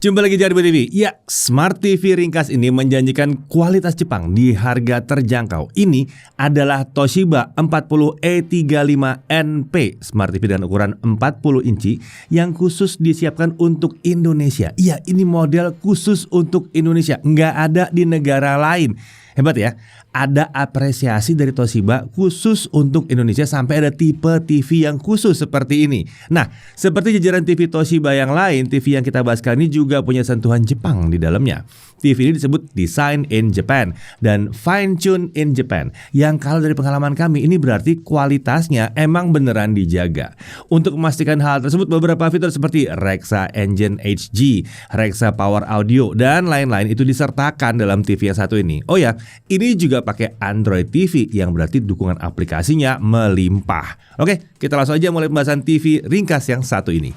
Jumpa lagi di Arbo TV. Ya, Smart TV ringkas ini menjanjikan kualitas Jepang di harga terjangkau. Ini adalah Toshiba 40E35NP Smart TV dengan ukuran 40 inci yang khusus disiapkan untuk Indonesia. Iya, ini model khusus untuk Indonesia, nggak ada di negara lain. Hebat ya, ada apresiasi dari Toshiba khusus untuk Indonesia sampai ada tipe TV yang khusus seperti ini. Nah, seperti jajaran TV Toshiba yang lain, TV yang kita bahas kali ini juga punya sentuhan Jepang di dalamnya. TV ini disebut Design in Japan dan Fine Tune in Japan. Yang kalau dari pengalaman kami ini berarti kualitasnya emang beneran dijaga. Untuk memastikan hal tersebut, beberapa fitur seperti Rexa Engine HG, Rexa Power Audio, dan lain-lain itu disertakan dalam TV yang satu ini. Oh ya, ini juga pakai Android TV yang berarti dukungan aplikasinya melimpah. Oke, kita langsung aja mulai pembahasan TV ringkas yang satu ini.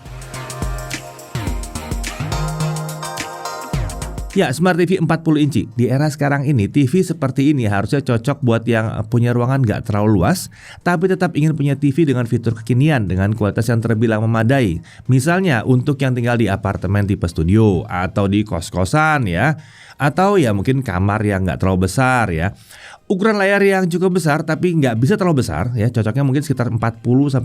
Ya, Smart TV 40 inci. Di era sekarang ini, TV seperti ini harusnya cocok buat yang punya ruangan gak terlalu luas, tapi tetap ingin punya TV dengan fitur kekinian dengan kualitas yang terbilang memadai. Misalnya untuk yang tinggal di apartemen tipe studio atau di kos-kosan ya, atau ya mungkin kamar yang gak terlalu besar ya. Ukuran layar yang cukup besar tapi nggak bisa terlalu besar ya, cocoknya mungkin sekitar 40-43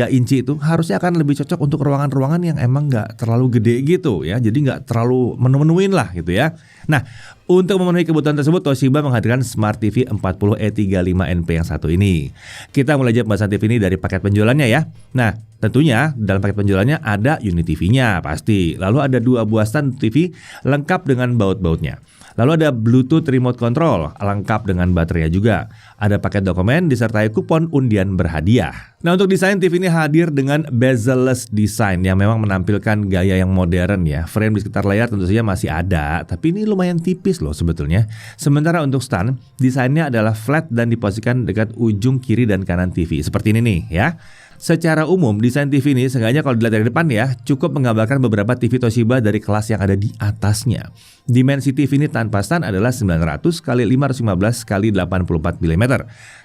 inci itu harusnya akan lebih cocok untuk ruangan-ruangan yang emang nggak terlalu gede gitu ya, jadi nggak terlalu menu-menuin lah gitu ya. Nah, untuk memenuhi kebutuhan tersebut Toshiba menghadirkan Smart TV 40E35NP yang satu ini. Kita mulai aja pembahasan TV ini dari paket penjualannya ya. Nah, tentunya dalam paket penjualannya ada unit TV-nya pasti, lalu ada 2 buah stand TV lengkap dengan baut-bautnya. Lalu ada Bluetooth Remote Control, lengkap dengan baterainya juga. Ada paket dokumen disertai kupon undian berhadiah. Nah, untuk desain TV ini hadir dengan bezel-less design yang memang menampilkan gaya yang modern ya. Frame di sekitar layar tentu saja masih ada, tapi ini lumayan tipis loh sebetulnya. Sementara untuk stand, desainnya adalah flat dan diposisikan dekat ujung kiri dan kanan TV. Seperti ini nih ya. Secara umum, desain TV ini sengaja kalau dilihat dari depan ya, cukup menggambarkan beberapa TV Toshiba dari kelas yang ada di atasnya. Dimensi TV ini tanpa stand adalah 900 x 515 x 84 mm.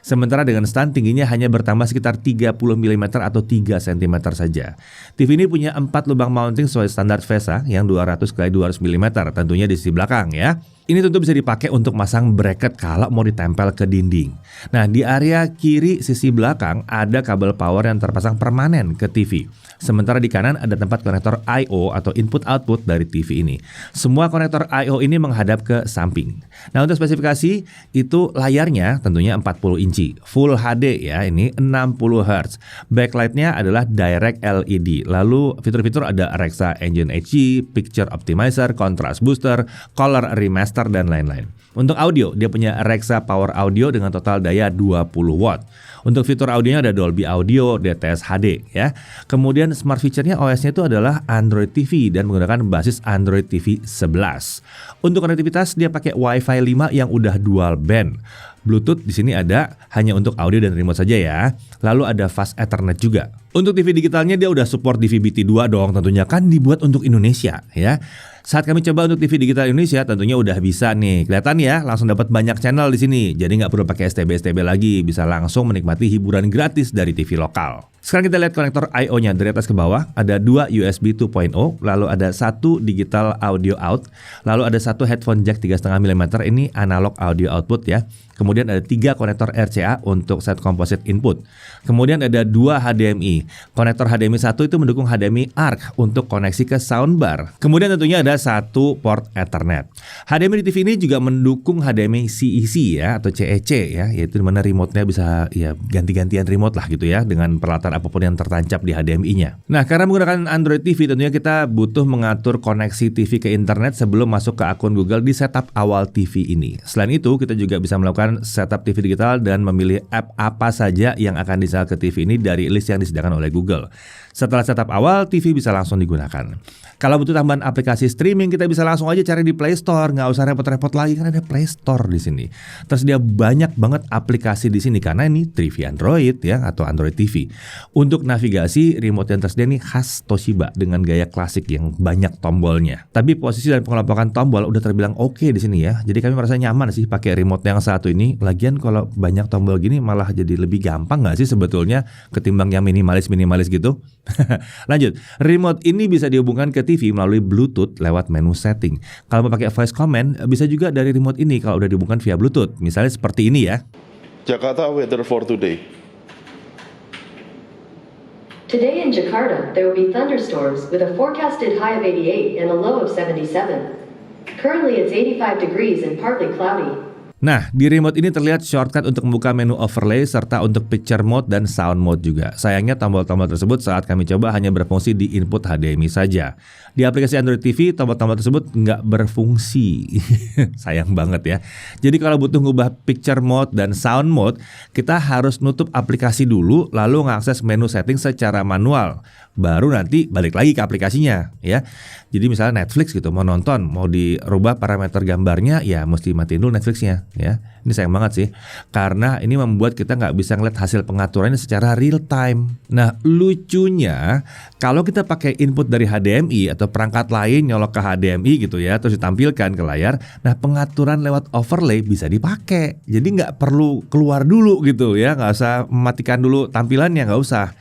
Sementara dengan stand tingginya hanya bertambah sekitar 30 mm atau 3 cm saja. TV ini punya 4 lubang mounting sesuai standar VESA yang 200 x 200 mm, tentunya di sisi belakang ya. Ini tentu bisa dipakai untuk masang bracket kalau mau ditempel ke dinding. Nah, di area kiri sisi belakang ada kabel power yang terpasang permanen ke TV. Sementara di kanan ada tempat konektor I/O atau input-output dari TV ini. Semua konektor I/O ini menghadap ke samping. Nah, untuk spesifikasi itu layarnya tentunya 40 inci, Full HD ya, ini 60 Hz. Backlightnya adalah Direct LED. Lalu fitur-fitur ada Rexa Engine HG, Picture Optimizer, Contrast Booster, Color Remaster, dan lain-lain. Untuk audio, dia punya Rexa Power Audio dengan total daya 20 watt. Untuk fitur audionya ada Dolby Audio, DTS HD ya. Kemudian smart feature-nya OS-nya itu adalah Android TV dan menggunakan basis Android TV 11. Untuk konektivitas dia pakai Wi-Fi 5 yang udah dual band. Bluetooth di sini ada hanya untuk audio dan remote saja ya. Lalu ada Fast Ethernet juga. Untuk TV digitalnya dia udah support DVB-T2 dong, tentunya kan dibuat untuk Indonesia ya. Saat kami coba untuk TV digital Indonesia tentunya udah bisa nih. Kelihatan ya, langsung dapat banyak channel di sini. Jadi nggak perlu pakai STB lagi, bisa langsung menikmati hiburan gratis dari TV lokal. Sekarang kita lihat konektor I/O-nya dari atas ke bawah. Ada 2 USB 2.0, lalu ada 1 digital audio out, lalu ada 1 headphone jack 3,5 mm, ini analog audio output ya. Kemudian ada 3 konektor RCA untuk set composite input. Kemudian ada 2 HDMI. Konektor HDMI 1 itu mendukung HDMI ARC untuk koneksi ke soundbar. Kemudian tentunya ada 1 port Ethernet. HDMI di TV ini juga mendukung HDMI CEC ya atau CEC ya, yaitu dimana remote-nya bisa ya ganti-gantian remote lah gitu ya dengan peralatan apapun yang tertancap di HDMI-nya. Nah, karena menggunakan Android TV tentunya kita butuh mengatur koneksi TV ke internet sebelum masuk ke akun Google di setup awal TV ini. Selain itu, kita juga bisa melakukan setup TV digital dan memilih app apa saja yang akan disetel ke TV ini dari list yang disediakan oleh Google. Setelah setup awal, TV bisa langsung digunakan. Kalau butuh tambahan aplikasi streaming, kita bisa langsung aja cari di Play Store, nggak usah repot-repot lagi kan ada Play Store di sini. Tersedia banyak banget aplikasi di sini karena ini TV Android ya atau Android TV. Untuk navigasi, remote yang tersedia ini khas Toshiba dengan gaya klasik yang banyak tombolnya. Tapi posisi dan pengelompokan tombol udah terbilang oke di sini ya. Jadi kami merasa nyaman sih pakai remote yang satu ini. Lagian kalau banyak tombol gini malah jadi lebih gampang nggak sih sebetulnya ketimbang yang minimalis minimalis gitu. Lanjut, remote ini bisa dihubungkan ke TV melalui Bluetooth lewat menu setting. Kalau mau pakai voice command, bisa juga dari remote ini kalau udah dihubungkan via Bluetooth. Misalnya seperti ini ya. Jakarta weather for today. Today in Jakarta, there will be thunderstorms with a forecasted high of 88 and a low of 77. Currently it's 85 degrees and partly cloudy. Nah, di remote ini terlihat shortcut untuk membuka menu overlay serta untuk picture mode dan sound mode juga. Sayangnya tombol-tombol tersebut saat kami coba hanya berfungsi di input HDMI saja. Di aplikasi Android TV, tombol-tombol tersebut nggak berfungsi. Sayang banget ya. Jadi kalau butuh ngubah picture mode dan sound mode, kita harus nutup aplikasi dulu lalu ngakses menu setting secara manual. Baru nanti balik lagi ke aplikasinya ya. Jadi misalnya Netflix gitu, mau nonton, mau dirubah parameter gambarnya, ya mesti matiin dulu Netflixnya ya. Ini sayang banget sih, karena ini membuat kita nggak bisa ngeliat hasil pengaturannya secara real time. Nah lucunya, kalau kita pakai input dari HDMI atau perangkat lain nyolok ke HDMI gitu ya, terus ditampilkan ke layar, nah pengaturan lewat overlay bisa dipakai. Jadi nggak perlu keluar dulu gitu ya, nggak usah mematikan dulu tampilannya, nggak usah.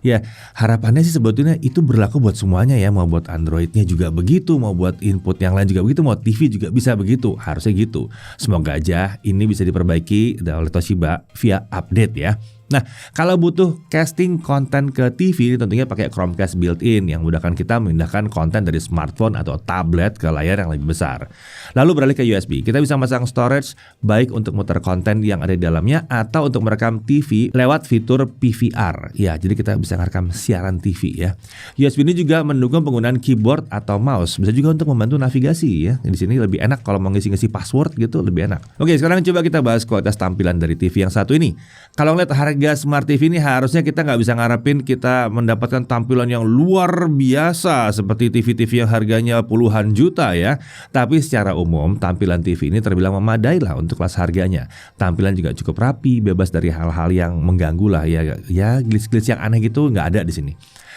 Ya harapannya sih sebetulnya itu berlaku buat semuanya ya, mau buat Androidnya juga begitu, mau buat input yang lain juga begitu, mau TV juga bisa begitu, harusnya gitu. Semoga aja ini bisa diperbaiki oleh Toshiba via update ya. Nah, kalau butuh casting konten ke TV tentunya pakai Chromecast built-in yang memudahkan kita memindahkan konten dari smartphone atau tablet ke layar yang lebih besar. Lalu beralih ke USB, kita bisa masang storage baik untuk muter konten yang ada di dalamnya atau untuk merekam TV lewat fitur PVR. Ya, jadi kita bisa merekam siaran TV ya. USB ini juga mendukung penggunaan keyboard atau mouse, bisa juga untuk membantu navigasi ya. Di sini lebih enak kalau mau ngisi-ngisi password gitu, lebih enak. Oke, sekarang coba kita bahas kualitas tampilan dari TV yang satu ini. Kalau ngeliat harga Smart TV ini harusnya kita nggak bisa ngarepin kita mendapatkan tampilan yang luar biasa seperti TV-TV yang harganya puluhan juta ya. Tapi secara umum tampilan TV ini terbilang memadai lah untuk kelas harganya. Tampilan juga cukup rapi, bebas dari hal-hal yang mengganggu lah ya glitch-glitch yang aneh gitu nggak ada di sini.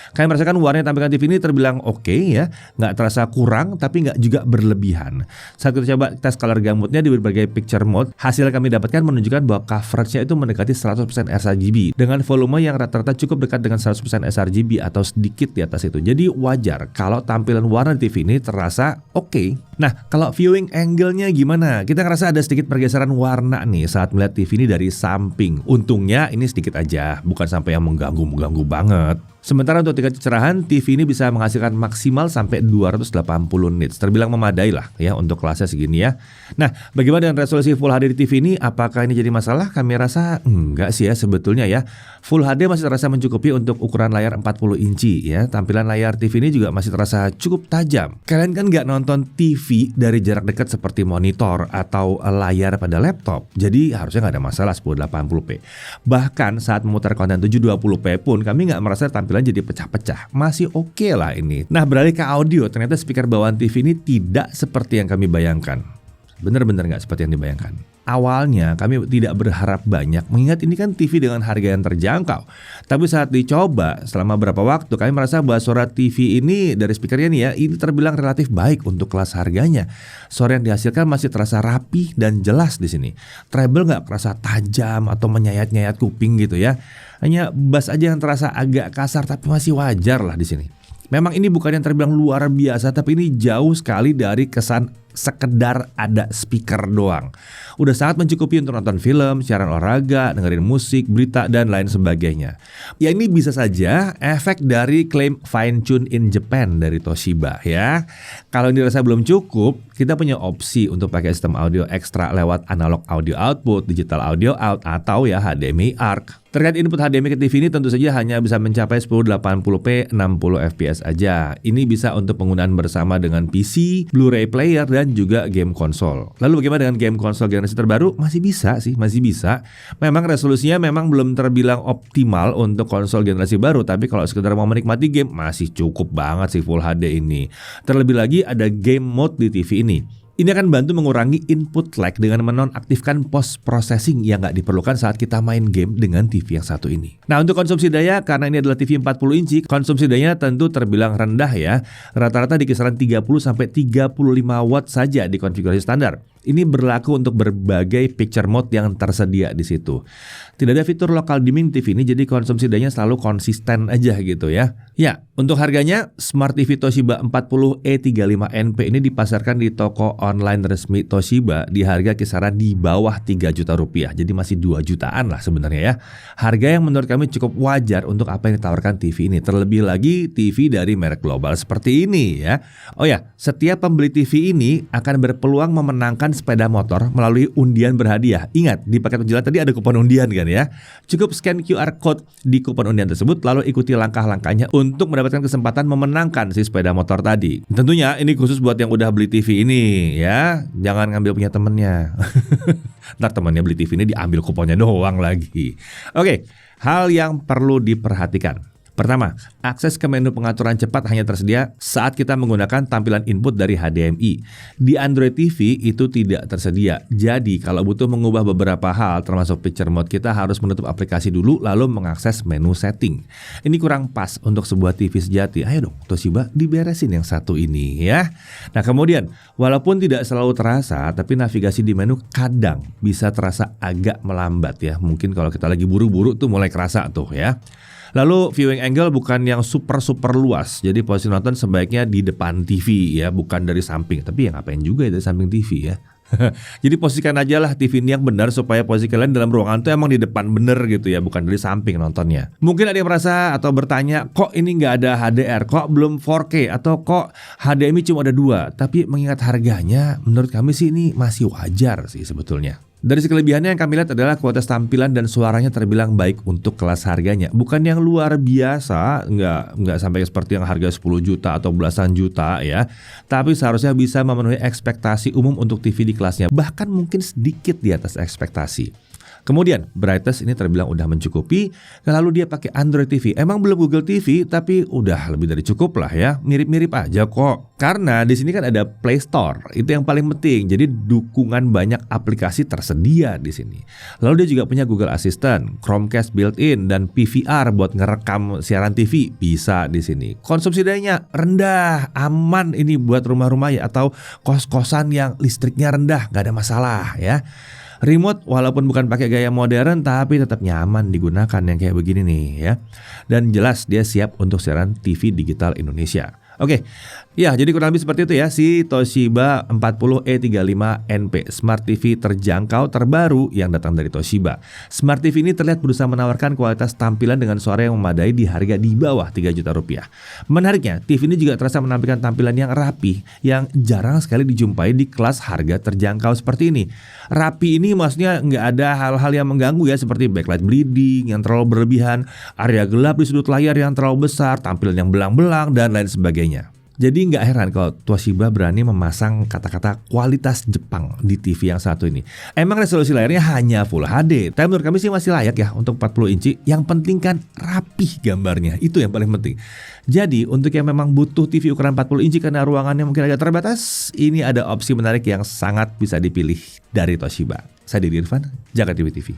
Kalian merasakan warna tampilan TV ini terbilang oke ya, nggak terasa kurang tapi nggak juga berlebihan. Saat kita coba tes color gamutnya di berbagai picture mode, hasil yang kami dapatkan menunjukkan bahwa coveragenya itu mendekati 100% sRGB dengan volume yang rata-rata cukup dekat dengan 100% sRGB atau sedikit di atas itu. Jadi wajar kalau tampilan warna di TV ini terasa oke. Nah, kalau viewing angle-nya gimana? Kita ngerasa ada sedikit pergeseran warna nih saat melihat TV ini dari samping. Untungnya ini sedikit aja, bukan sampai yang mengganggu banget. Sementara untuk tingkat kecerahan, TV ini bisa menghasilkan maksimal sampai 280 nits. Terbilang memadai lah ya untuk kelasnya segini ya. Nah, bagaimana dengan resolusi Full HD di TV ini? Apakah ini jadi masalah? Kami rasa enggak sih ya sebetulnya ya. Full HD masih terasa mencukupi untuk ukuran layar 40 inci ya. Tampilan layar TV ini juga masih terasa cukup tajam. Kalian kan nggak nonton TV dari jarak dekat seperti monitor atau layar pada laptop. Jadi harusnya nggak ada masalah 1080p. Bahkan saat memutar konten 720p pun kami nggak merasa tampilan jadi pecah-pecah. Masih oke lah ini. Nah, beralih ke audio, ternyata speaker bawaan TV ini tidak seperti yang kami bayangkan. Bener-bener nggak seperti yang dibayangkan. Awalnya kami tidak berharap banyak, mengingat ini kan TV dengan harga yang terjangkau. Tapi saat dicoba selama beberapa waktu, kami merasa bahwa suara TV ini dari speakernya nih ya, ini terbilang relatif baik untuk kelas harganya. Suara yang dihasilkan masih terasa rapi dan jelas di sini. Treble nggak terasa tajam atau menyayat-nyayat kuping gitu ya. Hanya bass aja yang terasa agak kasar tapi masih wajar lah di sini. Memang ini bukan yang terbilang luar biasa, tapi ini jauh sekali dari kesan sekedar ada speaker doang. Udah sangat mencukupi untuk nonton film, siaran olahraga, dengerin musik, berita, dan lain sebagainya. Ya ini bisa saja efek dari klaim fine tune in Japan dari Toshiba ya. Kalau dirasa belum cukup, kita punya opsi untuk pakai sistem audio ekstra lewat analog audio output, digital audio out, atau ya HDMI ARC. Terkait input HDMI ke TV ini tentu saja hanya bisa mencapai 1080p 60 fps aja. Ini bisa untuk penggunaan bersama dengan PC, Blu-ray player, dan juga game konsol. Lalu bagaimana dengan game konsol generasi terbaru? Masih bisa sih, masih bisa. Memang resolusinya memang belum terbilang optimal untuk konsol generasi baru, tapi kalau sekedar mau menikmati game masih cukup banget sih Full HD ini. Terlebih lagi ada game mode di TV ini. Ini akan bantu mengurangi input lag dengan menonaktifkan post processing yang nggak diperlukan saat kita main game dengan TV yang satu ini. Nah, untuk konsumsi daya, karena ini adalah TV 40 inci, konsumsi dayanya tentu terbilang rendah ya. Rata-rata di kisaran 30-35 watt saja di konfigurasi standar. Ini berlaku untuk berbagai picture mode yang tersedia di situ. Tidak ada fitur local dimming TV ini, jadi konsumsi dayanya selalu konsisten aja gitu ya. Ya, untuk harganya Smart TV Toshiba 40E35NP ini dipasarkan di toko online resmi Toshiba di harga kisaran di bawah 3 juta rupiah. Jadi masih 2 jutaan lah sebenarnya ya. Harga yang menurut kami cukup wajar untuk apa yang ditawarkan TV ini. Terlebih lagi TV dari merek global seperti ini ya. Oh ya, setiap pembeli TV ini akan berpeluang memenangkan sepeda motor melalui undian berhadiah. Ingat, di paket penjualan tadi ada kupon undian kan ya. Cukup scan QR code di kupon undian tersebut lalu ikuti langkah-langkahnya untuk mendapatkan kesempatan memenangkan si sepeda motor tadi. Tentunya ini khusus buat yang udah beli TV ini ya. Jangan ngambil punya temennya. Ntar temennya beli TV ini diambil kuponnya doang lagi. Oke, hal yang perlu diperhatikan. Pertama, akses ke menu pengaturan cepat hanya tersedia saat kita menggunakan tampilan input dari HDMI. Di Android TV itu tidak tersedia. Jadi kalau butuh mengubah beberapa hal termasuk picture mode, kita harus menutup aplikasi dulu lalu mengakses menu setting. Ini kurang pas untuk sebuah TV sejati. Ayo dong Toshiba, diberesin yang satu ini ya. Nah kemudian, walaupun tidak selalu terasa, tapi navigasi di menu kadang bisa terasa agak melambat ya. Mungkin kalau kita lagi buru-buru tuh mulai kerasa tuh ya. Lalu viewing angle bukan yang super luas. Jadi posisi nonton sebaiknya di depan TV ya, bukan dari samping. Tapi ya ngapain juga ya dari samping TV ya. Jadi posisikan aja lah TV ini yang benar supaya posisi kalian dalam ruangan tuh emang di depan bener gitu ya, bukan dari samping nontonnya. Mungkin ada yang merasa atau bertanya, kok ini nggak ada HDR, kok belum 4K, atau kok HDMI cuma ada 2. Tapi mengingat harganya, menurut kami sih ini masih wajar sih sebetulnya. Dari segi kelebihannya yang kami lihat adalah kualitas tampilan dan suaranya terbilang baik untuk kelas harganya. Bukan yang luar biasa, nggak sampai seperti yang harga 10 juta atau belasan juta ya. Tapi seharusnya bisa memenuhi ekspektasi umum untuk TV di kelasnya. Bahkan mungkin sedikit di atas ekspektasi. Kemudian brightness ini terbilang udah mencukupi. Lalu dia pakai Android TV. Emang belum Google TV, tapi udah lebih dari cukup lah ya. Mirip-mirip aja kok. Karena di sini kan ada Play Store. Itu yang paling penting. Jadi dukungan banyak aplikasi tersedia di sini. Lalu dia juga punya Google Assistant, Chromecast built-in, dan PVR buat ngerekam siaran TV bisa di sini. Konsumsi dayanya rendah, aman ini buat rumah-rumah ya atau kos-kosan yang listriknya rendah, nggak ada masalah ya. Remote walaupun bukan pakai gaya modern tapi tetap nyaman digunakan yang kayak begini nih ya. Dan jelas dia siap untuk siaran TV digital Indonesia. Oke, ya jadi kurang lebih seperti itu ya si Toshiba 40E35NP Smart TV terjangkau terbaru yang datang dari Toshiba. Smart TV ini terlihat berusaha menawarkan kualitas tampilan dengan suara yang memadai di harga di bawah 3 juta rupiah. Menariknya, TV ini juga terasa menampilkan tampilan yang rapi yang jarang sekali dijumpai di kelas harga terjangkau seperti ini. Rapi ini maksudnya nggak ada hal-hal yang mengganggu ya seperti backlight bleeding yang terlalu berlebihan, area gelap di sudut layar yang terlalu besar, tampilan yang belang-belang dan lain sebagainya. Jadi nggak heran kalau Toshiba berani memasang kata-kata kualitas Jepang di TV yang satu ini. Emang resolusi layarnya hanya Full HD, tapi menurut kami sih masih layak ya untuk 40 inci. Yang penting kan rapih gambarnya, itu yang paling penting. Jadi untuk yang memang butuh TV ukuran 40 inci karena ruangannya mungkin agak terbatas, ini ada opsi menarik yang sangat bisa dipilih dari Toshiba. Saya Didi Irfan, Jakarta TV.